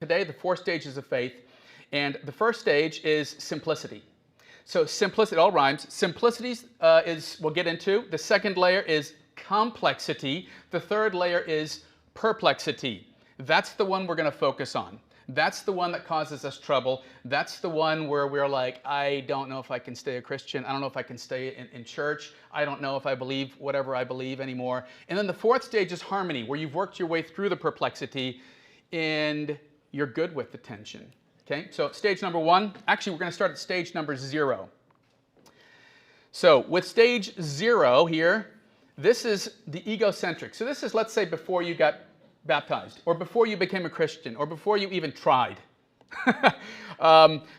Today, the 4 stages of faith, and the first stage is simplicity. So simplicity, it all rhymes. Simplicity is, we'll get into. The second layer is complexity. The third layer is perplexity. That's the one we're going to focus on. That's the one that causes us trouble. That's the one where we're like, I don't know if I can stay a Christian. I don't know if I can stay in church. I don't know if I believe whatever I believe anymore. And then the fourth stage is harmony, where you've worked your way through the perplexity and you're good with the tension. Okay, so stage number one, actually we're going to start at stage number 0. So with stage 0 here, this is the egocentric. So this is, let's say, before you got baptized, or before you became a Christian, or before you even tried.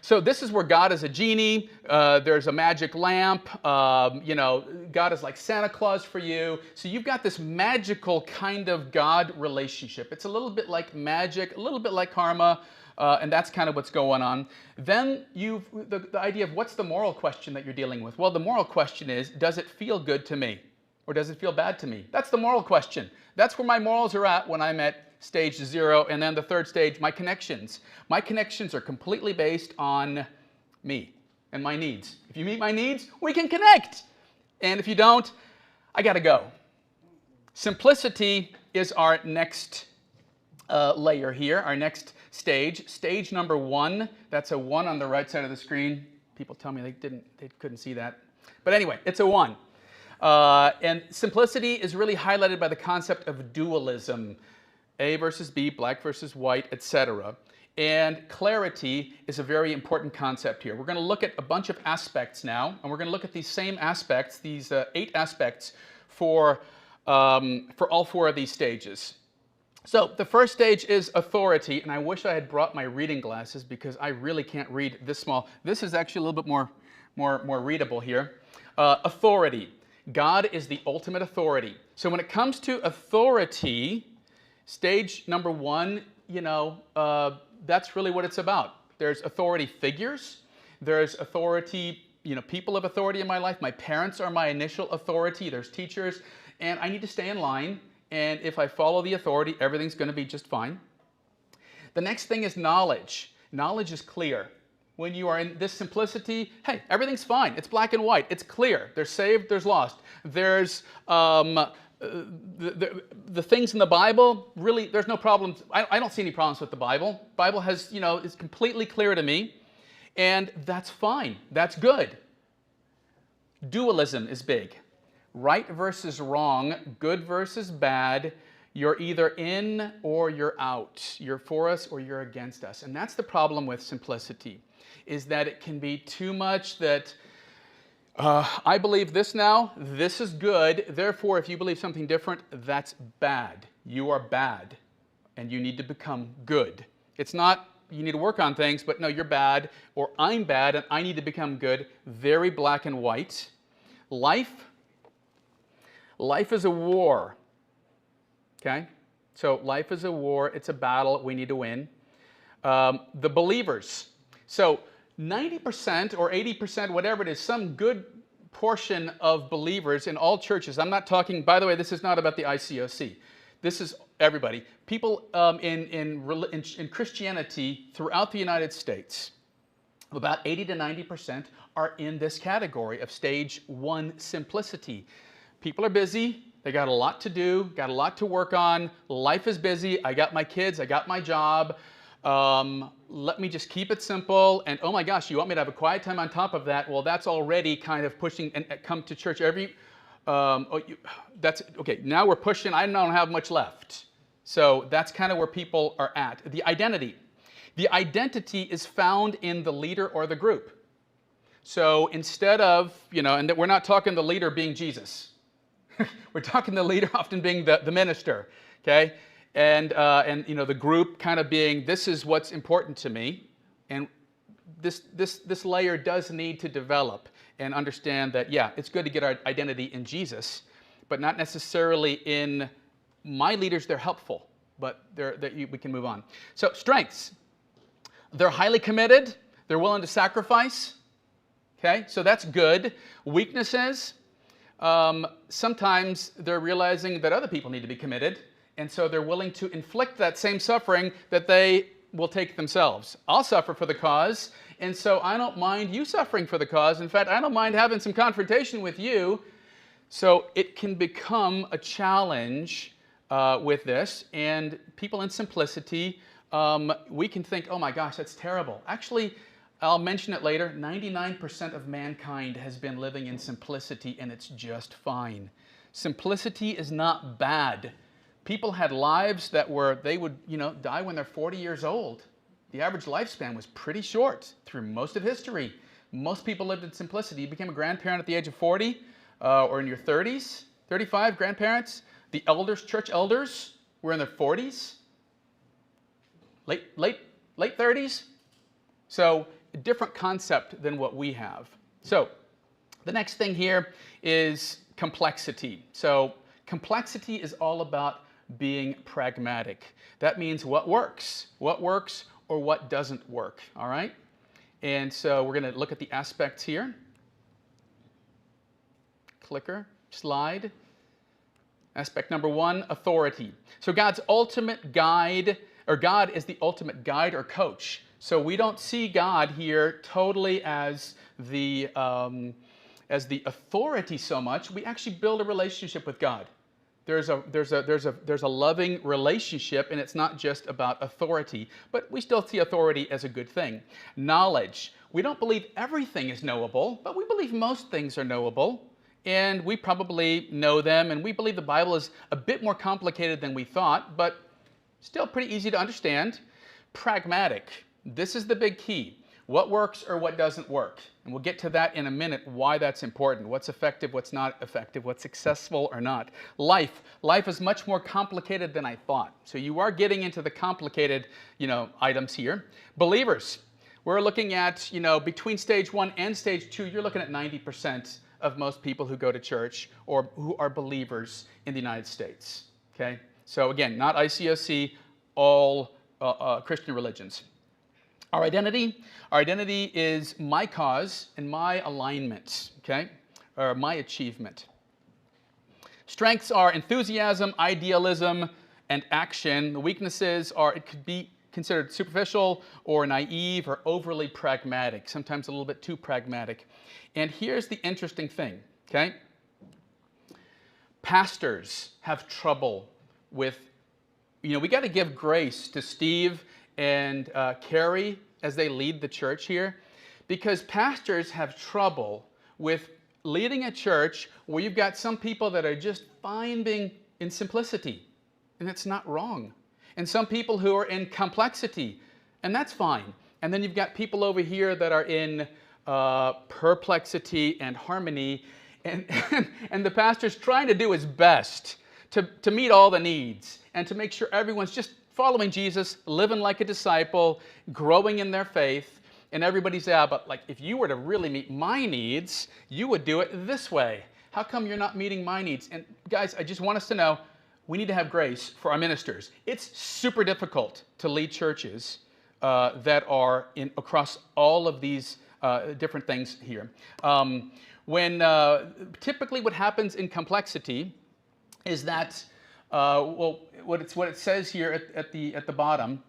So this is where God is a genie, there's a magic lamp, God is like Santa Claus for you. So you've got this magical kind of God relationship. It's a little bit like magic, a little bit like karma, and that's kind of what's going on. Then the idea of what's the moral question that you're dealing with? Well, the moral question is, does it feel good to me? Or does it feel bad to me? That's the moral question. That's where my morals are at when I'm at stage 0. And then the third stage, my connections. My connections are completely based on me and my needs. If you meet my needs, we can connect. And if you don't, I got to go. Simplicity is our next layer here, our next stage. Stage number 1, that's a 1 on the right side of the screen. People tell me they couldn't see that. But anyway, it's a 1. And simplicity is really highlighted by the concept of dualism, A versus B, black versus white, etc. And clarity is a very important concept here. We're going to look at a bunch of aspects now, and we're going to look at these same aspects, these 8 aspects for all 4 of these stages. So the first stage is authority, and I wish I had brought my reading glasses because I really can't read this small. This is actually a little bit more readable here. Authority. God is the ultimate authority. So when it comes to authority, stage number 1, that's really what it's about. There's authority figures. There's authority, people of authority in my life. My parents are my initial authority. There's teachers. And I need to stay in line. And if I follow the authority, everything's going to be just fine. The next thing is knowledge. Knowledge is clear. When you are in this simplicity, hey, everything's fine. It's black and white. It's clear. There's saved, there's lost. There's the things in the Bible, really, there's no problems. I don't see any problems with the Bible. The Bible has, is completely clear to me, and that's fine. That's good. Dualism is big. Right versus wrong, good versus bad. You're either in or you're out. You're for us or you're against us. And that's the problem with simplicity, is that it can be too much that I believe this now, this is good, therefore if you believe something different, that's bad. You are bad, and you need to become good. It's not you need to work on things, but no, you're bad, or I'm bad and I need to become good. Very black and white. Life is a war. Okay? So life is a war. It's a battle. We need to win. The believers. So 90% or 80%, whatever it is, some good portion of believers in all churches. I'm not talking, by the way, this is not about the ICOC. This is everybody. People in Christianity throughout the United States, about 80 to 90% are in this category of stage 1 simplicity. People are busy. They got a lot to do, got a lot to work on. Life is busy. I got my kids. I got my job. Let me just keep it simple. And oh my gosh, you want me to have a quiet time on top of that? Well, that's already kind of pushing and come to church every. That's okay. Now we're pushing. I don't have much left. So that's kind of where people are at. The identity. The identity is found in the leader or the group. So instead of, and we're not talking the leader being Jesus. We're talking the leader often being the minister, okay? And the group kind of being, this is what's important to me. And this layer does need to develop and understand that, yeah, it's good to get our identity in Jesus, but not necessarily in my leaders. They're helpful, but we can move on. So strengths. They're highly committed. They're willing to sacrifice. Okay, so that's good. Weaknesses. Sometimes they're realizing that other people need to be committed, and so they're willing to inflict that same suffering that they will take themselves. I'll suffer for the cause, and so I don't mind you suffering for the cause. In fact, I don't mind having some confrontation with you. So it can become a challenge with this, and people in simplicity, we can think, oh my gosh, that's terrible. Actually, I'll mention it later, 99% of mankind has been living in simplicity, and it's just fine. Simplicity is not bad. People had lives that they would, die when they're 40 years old. The average lifespan was pretty short through most of history. Most people lived in simplicity. You became a grandparent at the age of 40 or in your 30s, 35, grandparents. The elders, church elders, were in their 40s, late 30s. So a different concept than what we have. So the next thing here is complexity. So complexity is all about being pragmatic. That means what works or what doesn't work, all right? And so we're going to look at the aspects here. Clicker, slide. Aspect number 1, authority. So God's ultimate guide, or God is the ultimate guide or coach. So we don't see God here totally as the authority so much. We actually build a relationship with God. There's a loving relationship, and it's not just about authority, but we still see authority as a good thing. Knowledge. We don't believe everything is knowable, but we believe most things are knowable, and we probably know them, and we believe the Bible is a bit more complicated than we thought, but still pretty easy to understand. Pragmatic. This is the big key. What works or what doesn't work? And we'll get to that in a minute, why that's important. What's effective, what's not effective, what's successful or not. Life is much more complicated than I thought. So you are getting into the complicated, items here. Believers, we're looking at, between stage 1 and stage 2, you're looking at 90% of most people who go to church or who are believers in the United States. Okay? So again, not ICOC, all Christian religions. Our identity is my cause and my alignment, okay, or my achievement. Strengths are enthusiasm, idealism, and action. The weaknesses are, it could be considered superficial or naive or overly pragmatic, sometimes a little bit too pragmatic. And here's the interesting thing, okay? Pastors have trouble with, we got to give grace to Steve and Carrie as they lead the church here, because pastors have trouble with leading a church where you've got some people that are just fine being in simplicity, and that's not wrong, and some people who are in complexity, and that's fine, and then you've got people over here that are in perplexity and harmony, and the pastor's trying to do his best to meet all the needs and to make sure everyone's just following Jesus, living like a disciple, growing in their faith, and everybody's, but like if you were to really meet my needs, you would do it this way. How come you're not meeting my needs? And guys, I just want us to know, we need to have grace for our ministers. It's super difficult to lead churches that are across all of these different things here. Typically what happens in complexity is that what it says here at the bottom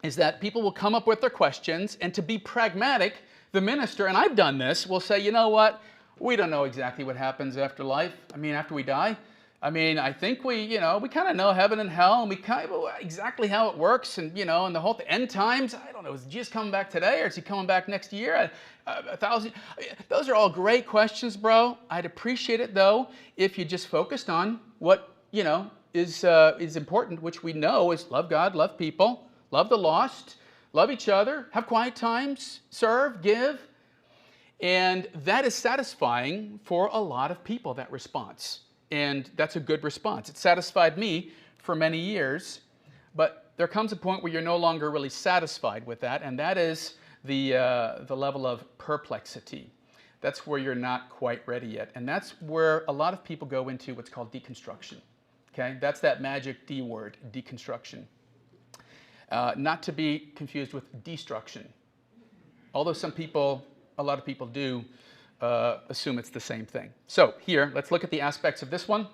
is that people will come up with their questions, and to be pragmatic, the minister, and I've done this, will say, you know what, we don't know exactly what happens after life. After we die. I think we kind of know heaven and hell, and we kind of exactly how it works, and and the whole end times. I don't know. Is Jesus coming back today, or is he coming back next year? 1,000. Those are all great questions, bro. I'd appreciate it though if you just focused on what is important, which we know is love God, love people, love the lost, love each other, have quiet times, serve, give. And that is satisfying for a lot of people, that response. And that's a good response. It satisfied me for many years, but there comes a point where you're no longer really satisfied with that, and that is the level of perplexity. That's where you're not quite ready yet. And that's where a lot of people go into what's called deconstruction. Okay? That's that magic D word, deconstruction. Not to be confused with destruction. Although a lot of people do assume it's the same thing. So here, let's look at the aspects of this one.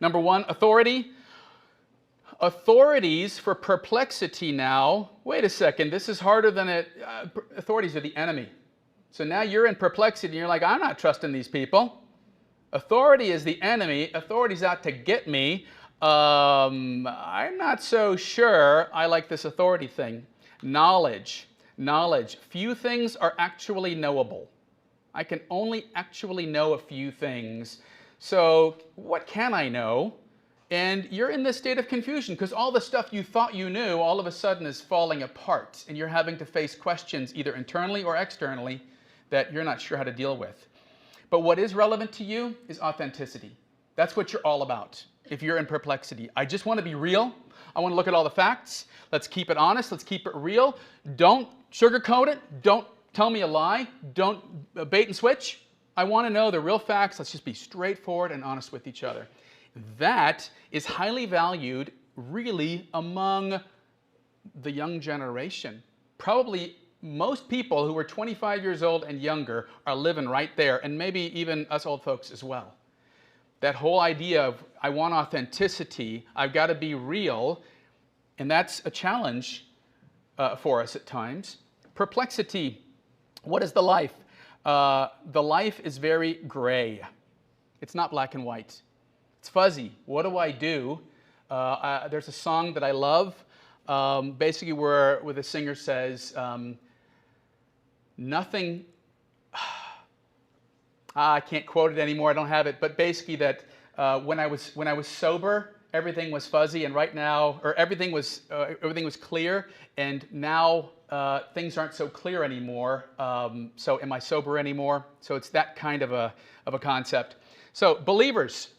Number 1, authority. Authorities for perplexity now. Wait a second, this is harder than it. Authorities are the enemy. So now you're in perplexity and you're like, I'm not trusting these people. Authority is the enemy. Authority's out to get me. I'm not so sure I like this authority thing. Knowledge. Few things are actually knowable. I can only actually know a few things. So what can I know? And you're in this state of confusion because all the stuff you thought you knew all of a sudden is falling apart, and you're having to face questions either internally or externally that you're not sure how to deal with. But what is relevant to you is authenticity. That's what you're all about if you're in perplexity. I just want to be real. I want to look at all the facts. Let's keep it honest. Let's keep it real. Don't sugarcoat it. Don't tell me a lie. Don't bait and switch. I want to know the real facts. Let's just be straightforward and honest with each other. That is highly valued, really, among the young generation. Probably most people who are 25 years old and younger are living right there, and maybe even us old folks as well. That whole idea of, I want authenticity, I've got to be real, and that's a challenge for us at times. Perplexity. What is the life? The life is very gray. It's not black and white. It's fuzzy. What do I do? There's a song that I love, basically where the singer says, nothing, I can't quote it anymore, I don't have it, but basically that when I was sober, everything was fuzzy, and right now, or everything was clear, and now things aren't so clear anymore. So am I sober anymore? So it's that kind of a concept. So believers.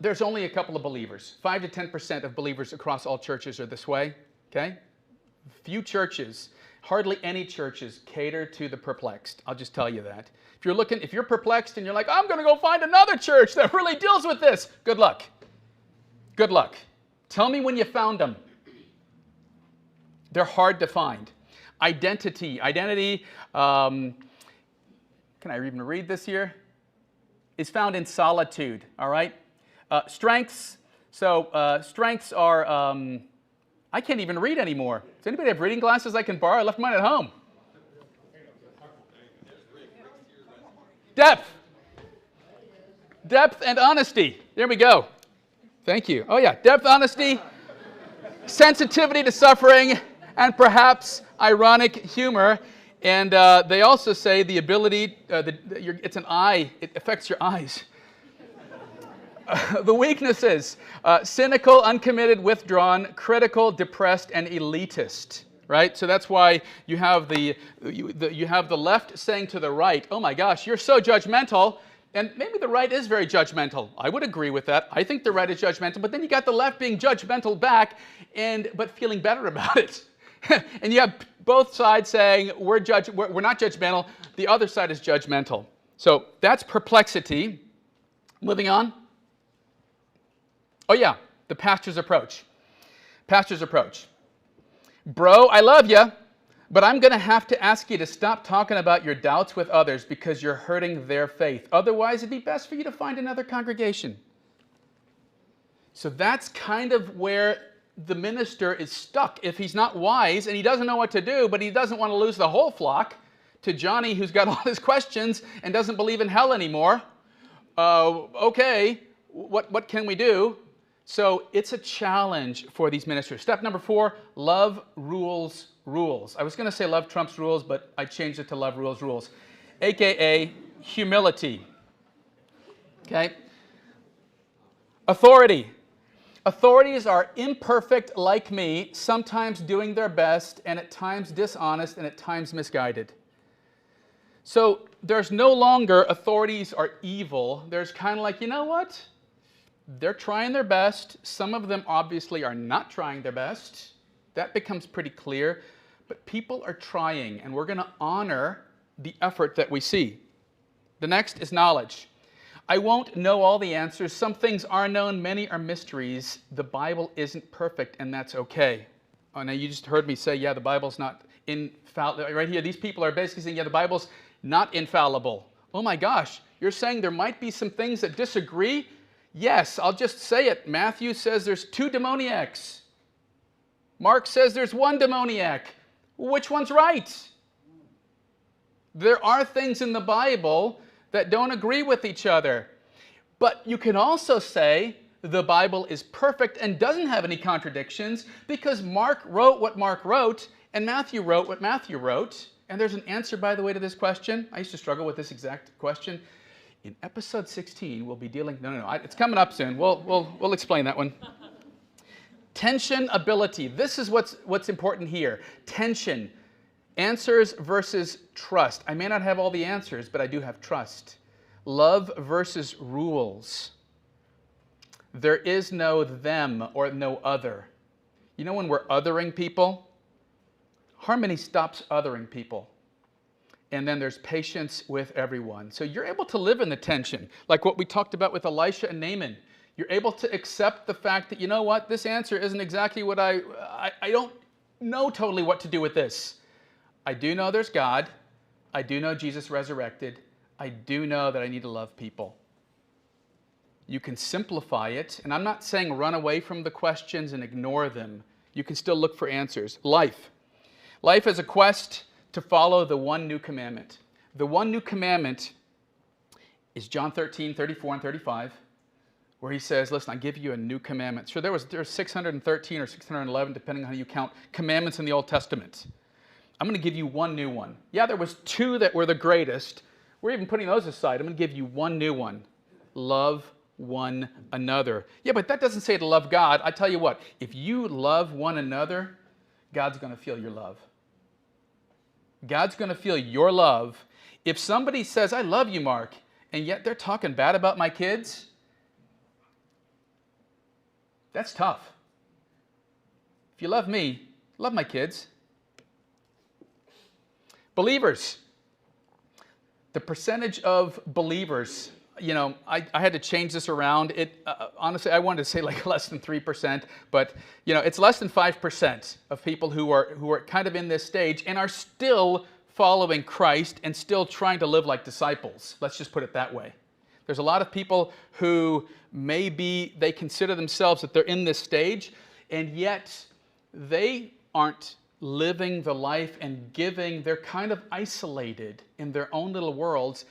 There's only a couple of believers. 5 to 10% of believers across all churches are this way, okay? Few churches, hardly any churches cater to the perplexed. I'll just tell you that. If you're perplexed and you're like, I'm going to go find another church that really deals with this, good luck. Good luck. Tell me when you found them. They're hard to find. Identity, can I even read this here? Is found in solitude, all right? Strengths. So strengths are, I can't even read anymore. Does anybody have reading glasses I can borrow? I left mine at home. Depth. Depth and honesty. There we go. Thank you. Oh yeah, depth, honesty, sensitivity to suffering, and perhaps ironic humor. And they also say the ability, it's an eye, it affects your eyes. The weaknesses, cynical, uncommitted, withdrawn, critical, depressed, and elitist, right? So that's why you have the left saying to the right, oh my gosh, you're so judgmental, and maybe the right is very judgmental. I would agree with that. I think the right is judgmental, but then you got the left being judgmental back, but feeling better about it. And you have both sides saying, we're not judgmental, the other side is judgmental. So that's perplexity. Moving on. Oh yeah, the pastor's approach. Pastor's approach. Bro, I love you, but I'm going to have to ask you to stop talking about your doubts with others because you're hurting their faith. Otherwise, it'd be best for you to find another congregation. So that's kind of where the minister is stuck. If he's not wise and he doesn't know what to do, but he doesn't want to lose the whole flock to Johnny who's got all his questions and doesn't believe in hell anymore, okay, what can we do? So it's a challenge for these ministers. Step number 4, love rules rules. I was going to say love trumps rules, but I changed it to love rules rules, aka humility. Okay? Authority. Authorities are imperfect like me, sometimes doing their best, and at times dishonest, and at times misguided. So there's no longer authorities are evil. There's kind of like, you know what? They're trying their best. Some of them obviously are not trying their best. That becomes pretty clear. But people are trying, and we're going to honor the effort that we see. The next is knowledge. I won't know all the answers. Some things are known, many are mysteries. The Bible isn't perfect, and that's okay. Oh, now you just heard me say, yeah, the Bible's not infallible. Right here, these people are basically saying, yeah, the Bible's not infallible. Oh my gosh, you're saying there might be some things that disagree? Yes, I'll just say it. Matthew says there's 2 demoniacs. Mark says there's 1 demoniac. Which one's right? There are things in the Bible that don't agree with each other. But you can also say the Bible is perfect and doesn't have any contradictions because Mark wrote what Mark wrote and Matthew wrote what Matthew wrote. And there's an answer, by the way, to this question. I used to struggle with this exact question. In episode 16, we'll be dealing... No, it's coming up soon. We'll explain that one. Tension ability. This is what's important here. Tension. Answers versus trust. I may not have all the answers, but I do have trust. Love versus rules. There is no them or no other. You know when we're othering people? Harmony stops othering people. And then there's patience with everyone. So you're able to live in the tension, like what we talked about with Elisha and Naaman. You're able to accept the fact that, you know what, this answer isn't exactly what I don't know totally what to do with this. I do know there's God. I do know Jesus resurrected. I do know that I need to love people. You can simplify it, and I'm not saying run away from the questions and ignore them. You can still look for answers. Life. Life is a quest to follow the one new commandment. The one new commandment is John 13, 34 and 35, where he says, listen, I give you a new commandment. Sure, there's 613 or 611, depending on how you count, commandments in the Old Testament. I'm going to give you one new one. Yeah, there was 2 that were the greatest. We're even putting those aside. I'm going to give you one new one. Love one another. Yeah, but that doesn't say to love God. I tell you what, if you love one another, God's going to feel your love. God's going to feel your love. If somebody says, I love you, Mark, and yet they're talking bad about my kids, that's tough. If you love me, love my kids. Believers. The percentage of believers, you know, I had to change this around. Honestly, I wanted to say like less than 3%, but you know, it's less than 5% of people who are kind of in this stage and are still following Christ and still trying to live like disciples. Let's just put it that way. There's a lot of people who maybe they consider themselves that they're in this stage, and yet they aren't living the life and giving. They're kind of isolated in their own little worlds.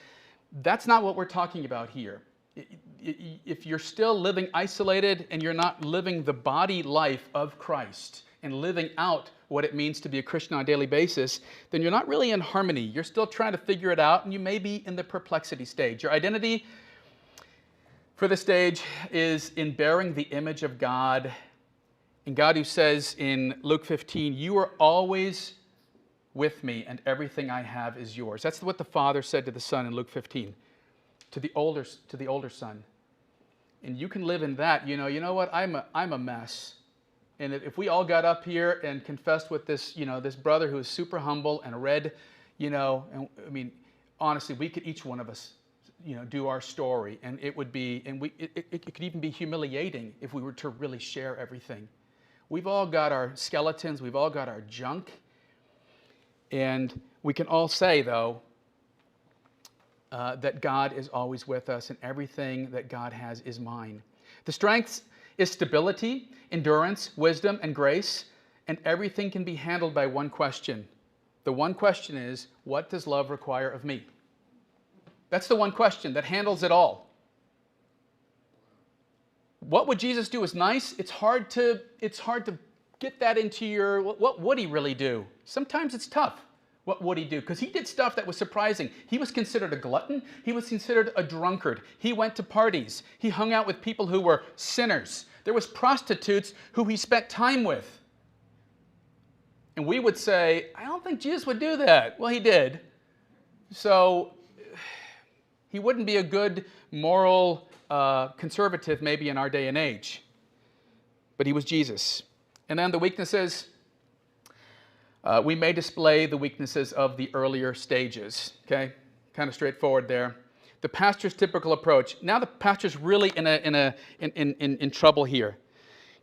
That's not what we're talking about here. If you're still living isolated and you're not living the body life of Christ and living out what it means to be a Christian on a daily basis, then you're not really in harmony. You're still trying to figure it out, and you may be in the perplexity stage. Your identity for this stage is in bearing the image of God, and God who says in Luke 15, you are always with me, and everything I have is yours. That's what the Father said to the Son in Luke 15, to the older son. And you can live in that. You know what? I'm a mess. And if we all got up here and confessed with this, this brother who is super humble and read, and I mean, honestly, we could each one of us, do our story, and it would be, and it could even be humiliating if we were to really share everything. We've all got our skeletons. We've all got our junk. And we can all say, though, that God is always with us, and everything that God has is mine. The strengths is stability, endurance, wisdom, and grace, and everything can be handled by one question. The one question is, what does love require of me? That's the one question that handles it all. What would Jesus do is nice. It's hard to get that into your, what would he really do? Sometimes it's tough. What would he do? Because he did stuff that was surprising. He was considered a glutton. He was considered a drunkard. He went to parties. He hung out with people who were sinners. There was prostitutes who he spent time with. And we would say, I don't think Jesus would do that. Well, he did. So he wouldn't be a good moral conservative maybe in our day and age. But he was Jesus. And then the weaknesses. We may display the weaknesses of the earlier stages, okay? Kind of straightforward there. The pastor's typical approach. Now the pastor's really in trouble here,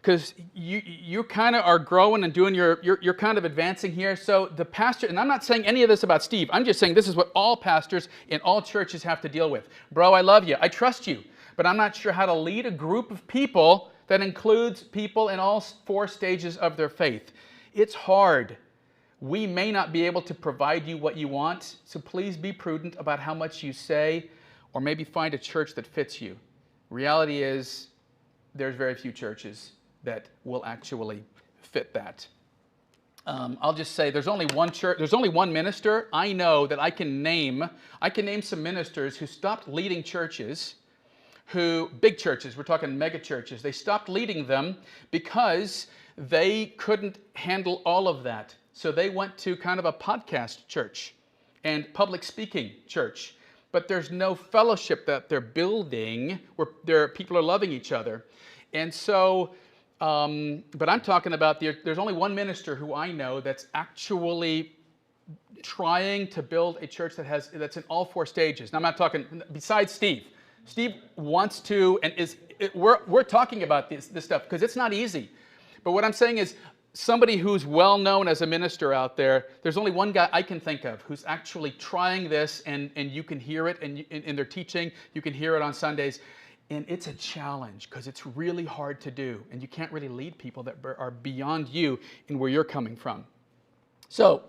because you kind of are growing and doing you're kind of advancing here. So the pastor, and I'm not saying any of this about Steve. I'm just saying this is what all pastors in all churches have to deal with. Bro, I love you. I trust you. but I'm not sure how to lead a group of people that includes people in all 4 stages of their faith. It's hard. We may not be able to provide you what you want, so please be prudent about how much you say, or maybe find a church that fits you. Reality is, there's very few churches that will actually fit that. I'll just say there's only one church, there's only one minister I know that I can name. I can name some ministers who stopped leading churches, big churches, we're talking mega churches, they stopped leading them because they couldn't handle all of that. So they went to kind of a podcast church and public speaking church. But there's no fellowship that they're building where people are loving each other. And so, but I'm talking about, there's only one minister who I know that's actually trying to build a church that's in all 4 stages. Now I'm not talking, besides Steve. Steve wants to, and we're talking about this stuff because it's not easy. But what I'm saying is, somebody who's well known as a minister out there, there's only one guy I can think of who's actually trying this, and you can hear it in their teaching, you can hear it on Sundays, and it's a challenge because it's really hard to do, and you can't really lead people that are beyond you in where you're coming from. So,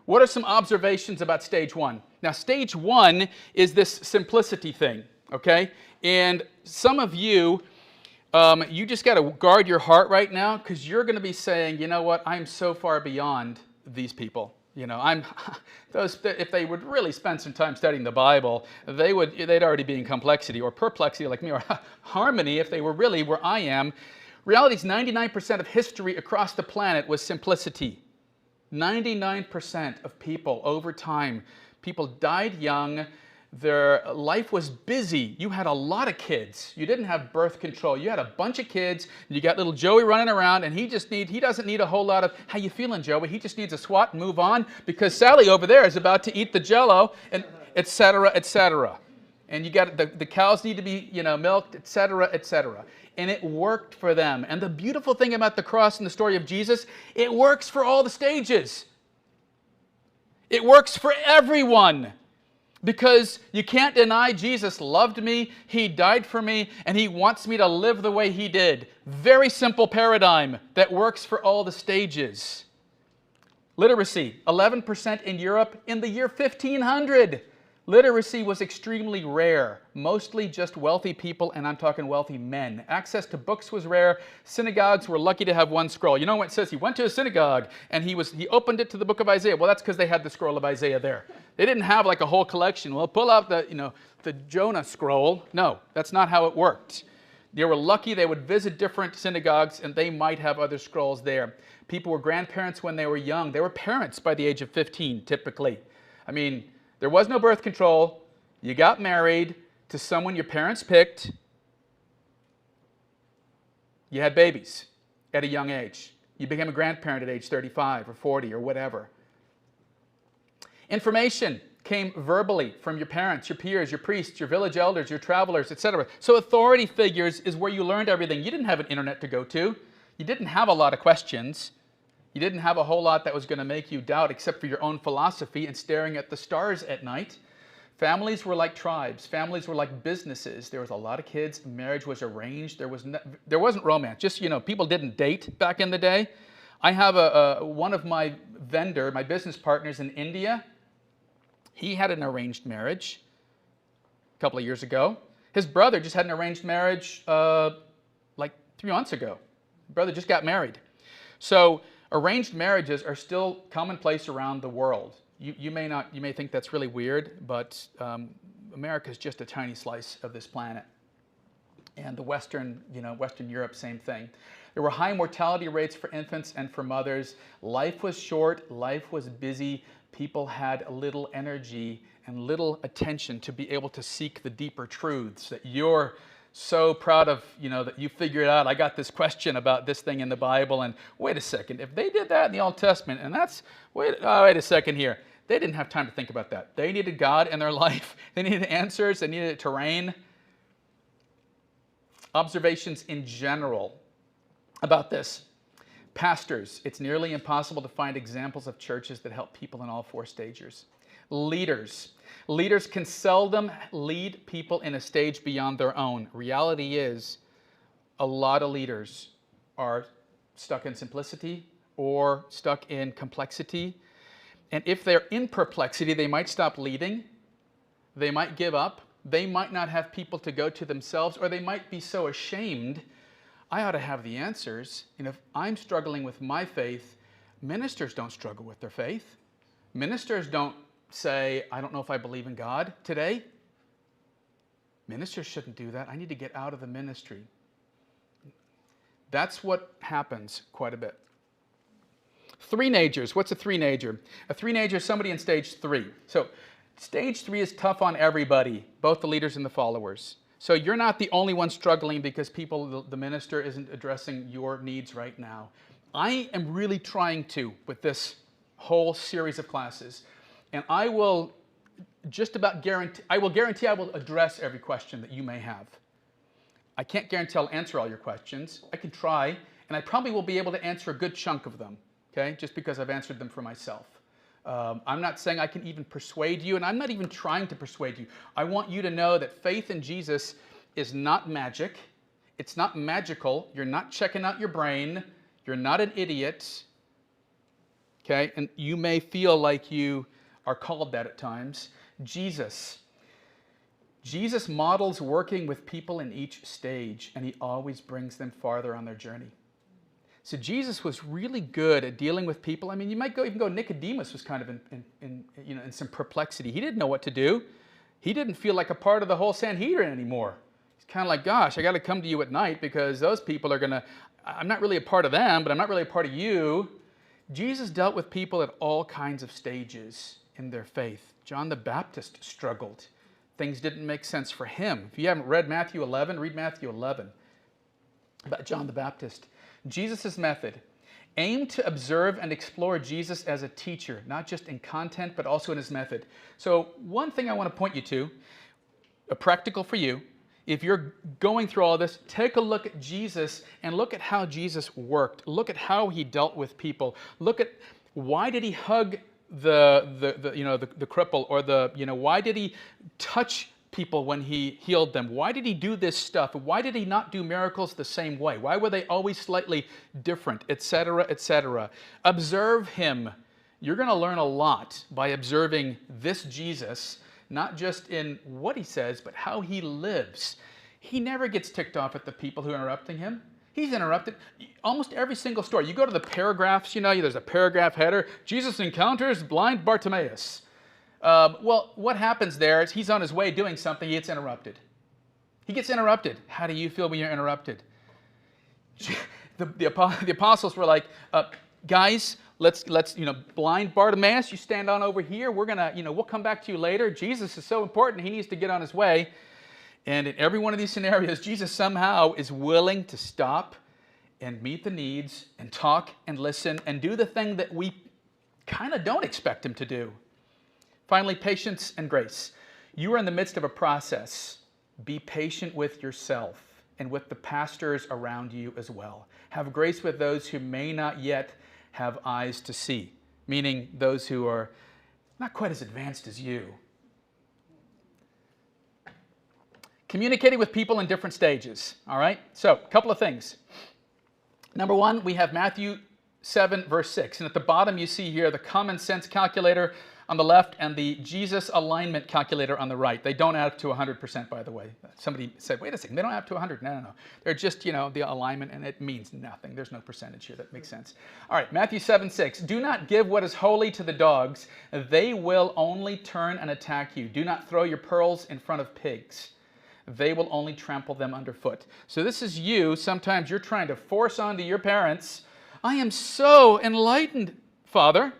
what are some observations about stage 1? Now, stage 1 is this simplicity thing, okay? And some of you, you just got to guard your heart right now, because you're going to be saying, you know what, I'm so far beyond these people. You know, if they would really spend some time studying the Bible, they'd already be in complexity or perplexity like me, or harmony if they were really where I am. Reality is 99% of history across the planet was simplicity. 99% of people over time, people died young. Their life was busy. You had a lot of kids. You didn't have birth control. You had a bunch of kids. You got little Joey running around, and he doesn't need a whole lot of, how you feeling, Joey? He just needs a swat and move on, because Sally over there is about to eat the Jell-O, and et cetera, et cetera. And you got the cows need to be, milked, et cetera, et cetera. And it worked for them. And the beautiful thing about the cross and the story of Jesus, it works for all the stages. It works for everyone. Because you can't deny Jesus loved me, He died for me, and He wants me to live the way He did. Very simple paradigm that works for all the stages. Literacy, 11% in Europe in the year 1500. Literacy was extremely rare, mostly just wealthy people, and I'm talking wealthy men. Access to books was rare. Synagogues were lucky to have one scroll. You know what it says? He went to a synagogue and he opened it to the book of Isaiah. Well, that's because they had the scroll of Isaiah there. They didn't have like a whole collection. Well, pull out the Jonah scroll. No, that's not how it worked. They were lucky they would visit different synagogues and they might have other scrolls there. People were grandparents when they were young. They were parents by the age of 15, typically. I mean, there was no birth control. You got married to someone your parents picked. You had babies at a young age. You became a grandparent at age 35 or 40 or whatever. Information came verbally from your parents, your peers, your priests, your village elders, your travelers, etc. So authority figures is where you learned everything. You didn't have an internet to go to. You didn't have a lot of questions. You didn't have a whole lot that was going to make you doubt except for your own philosophy and staring at the stars at night. Families were like tribes. Families were like businesses. There was a lot of kids. Marriage was arranged. There wasn't romance. Just, people didn't date back in the day. I have one of my business partners in India. He had an arranged marriage a couple of years ago. His brother just had an arranged marriage like 3 months ago. Brother just got married. So arranged marriages are still commonplace around the world. You may think that's really weird, but America is just a tiny slice of this planet. And the Western Europe, same thing. There were high mortality rates for infants and for mothers. Life was short, life was busy. People had little energy and little attention to be able to seek the deeper truths that you're so proud of, that you figured out. I got this question about this thing in the Bible, and wait a second, if they did that in the Old Testament, and wait a second here. They didn't have time to think about that. They needed God in their life. They needed answers. They needed terrain. Observations in general about this. Pastors, it's nearly impossible to find examples of churches that help people in all 4 stages. Leaders. Leaders can seldom lead people in a stage beyond their own. Reality is, a lot of leaders are stuck in simplicity or stuck in complexity. And if they're in perplexity, they might stop leading. They might give up. They might not have people to go to themselves, or they might be so ashamed, I ought to have the answers. And if I'm struggling with my faith, ministers don't struggle with their faith. Ministers don't say, I don't know if I believe in God today. Ministers shouldn't do that. I need to get out of the ministry. That's what happens quite a bit. Three-nagers. What's a three-nager? A three-nager is somebody in stage 3. So stage 3 is tough on everybody, both the leaders and the followers. So you're not the only one struggling because the minister isn't addressing your needs right now. I am really trying to with this whole series of classes, and I will just about guarantee I will address every question that you may have. I can't guarantee I'll answer all your questions. I can try, and I probably will be able to answer a good chunk of them, okay, just because I've answered them for myself. I'm not saying I can even persuade you, and I'm not even trying to persuade you. I want you to know that faith in Jesus is not magic. It's not magical. You're not checking out your brain. You're not an idiot. Okay? And you may feel like you are called that at times. Jesus models working with people in each stage, and he always brings them farther on their journey. So Jesus was really good at dealing with people. I mean, you might even go, Nicodemus was kind of in some perplexity. He didn't know what to do. He didn't feel like a part of the whole Sanhedrin anymore. He's kind of like, gosh, I got to come to you at night because those people are going to, I'm not really a part of them, but I'm not really a part of you. Jesus dealt with people at all kinds of stages in their faith. John the Baptist struggled. Things didn't make sense for him. If you haven't read Matthew 11, read Matthew 11 about John the Baptist. Jesus' method. Aim to observe and explore Jesus as a teacher, not just in content, but also in his method. So one thing I want to point you to, a practical for you, if you're going through all this, take a look at Jesus and look at how Jesus worked. Look at how he dealt with people. Look at why did he hug the cripple, or why did he touch people when he healed them? Why did he do this stuff? Why did he not do miracles the same way? Why were they always slightly different, etc., etc.? Observe him. You're going to learn a lot by observing this Jesus, not just in what he says, but how he lives. He never gets ticked off at the people who are interrupting him. He's interrupted almost every single story. You go to the paragraphs, there's a paragraph header. Jesus encounters blind Bartimaeus. Well, what happens there is he's on his way doing something, he gets interrupted. He gets interrupted. How do you feel when you're interrupted? The apostles were like, guys, let's blind Bartimaeus, you stand on over here. We're gonna, we'll come back to you later. Jesus is so important, he needs to get on his way. And in every one of these scenarios, Jesus somehow is willing to stop and meet the needs and talk and listen and do the thing that we kind of don't expect him to do. Finally, patience and grace. You are in the midst of a process. Be patient with yourself and with the pastors around you as well. Have grace with those who may not yet have eyes to see, meaning those who are not quite as advanced as you. Communicating with people in different stages, all right? So, a couple of things. Number one, we have Matthew 7, verse 6. And at the bottom, you see here the common sense calculator on the left and the Jesus alignment calculator on the right. They don't add up to 100%, by the way. Somebody said, wait a second, they don't add up to 100. No. They're just, the alignment, and it means nothing. There's no percentage here. That makes sense. All right, Matthew 7, 6. Do not give what is holy to the dogs. They will only turn and attack you. Do not throw your pearls in front of pigs. They will only trample them underfoot. So this is you. Sometimes you're trying to force onto your parents, I am so enlightened, Father.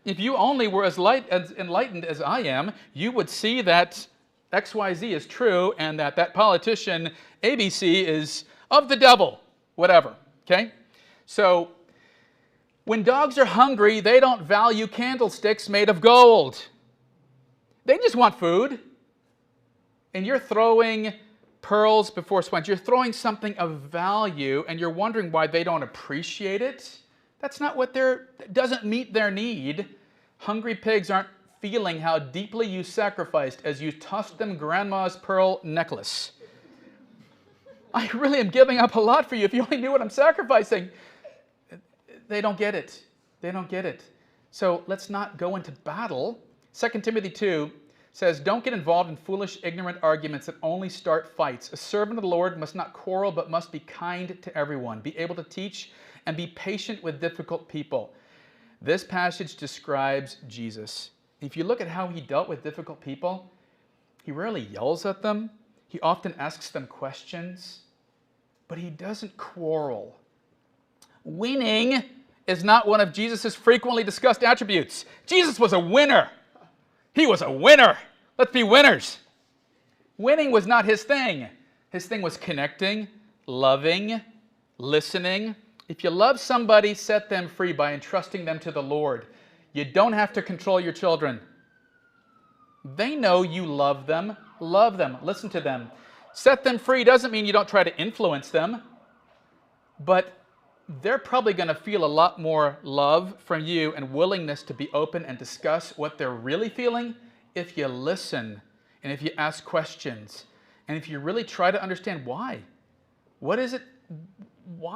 If you only were as enlightened as I am, you would see that XYZ is true and that politician ABC is of the devil, whatever, okay? So when dogs are hungry, they don't value candlesticks made of gold. They just want food. And you're throwing pearls before swine. You're throwing something of value, and you're wondering why they don't appreciate it. That's not what doesn't meet their need. Hungry pigs aren't feeling how deeply you sacrificed as you tossed them grandma's pearl necklace. I really am giving up a lot for you if you only knew what I'm sacrificing. They don't get it. They don't get it. So let's not go into battle. 2 Timothy 2 says, don't get involved in foolish, ignorant arguments that only start fights. A servant of the Lord must not quarrel, but must be kind to everyone, be able to teach, and be patient with difficult people. This passage describes Jesus. If you look at how he dealt with difficult people, he rarely yells at them. He often asks them questions, but he doesn't quarrel. Winning is not one of Jesus' frequently discussed attributes. Jesus was a winner. He was a winner. Let's be winners. Winning was not his thing. His thing was connecting, loving, listening. If you love somebody, set them free by entrusting them to the Lord. You don't have to control your children. They know you love them, listen to them. Set them free doesn't mean you don't try to influence them, but they're probably going to feel a lot more love from you and willingness to be open and discuss what they're really feeling if you listen and if you ask questions and if you really try to understand why. Why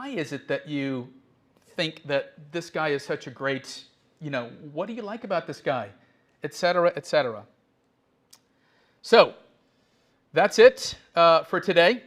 is it that you think that this guy is such a great, what do you like about this guy, etc., etc. So that's it for today.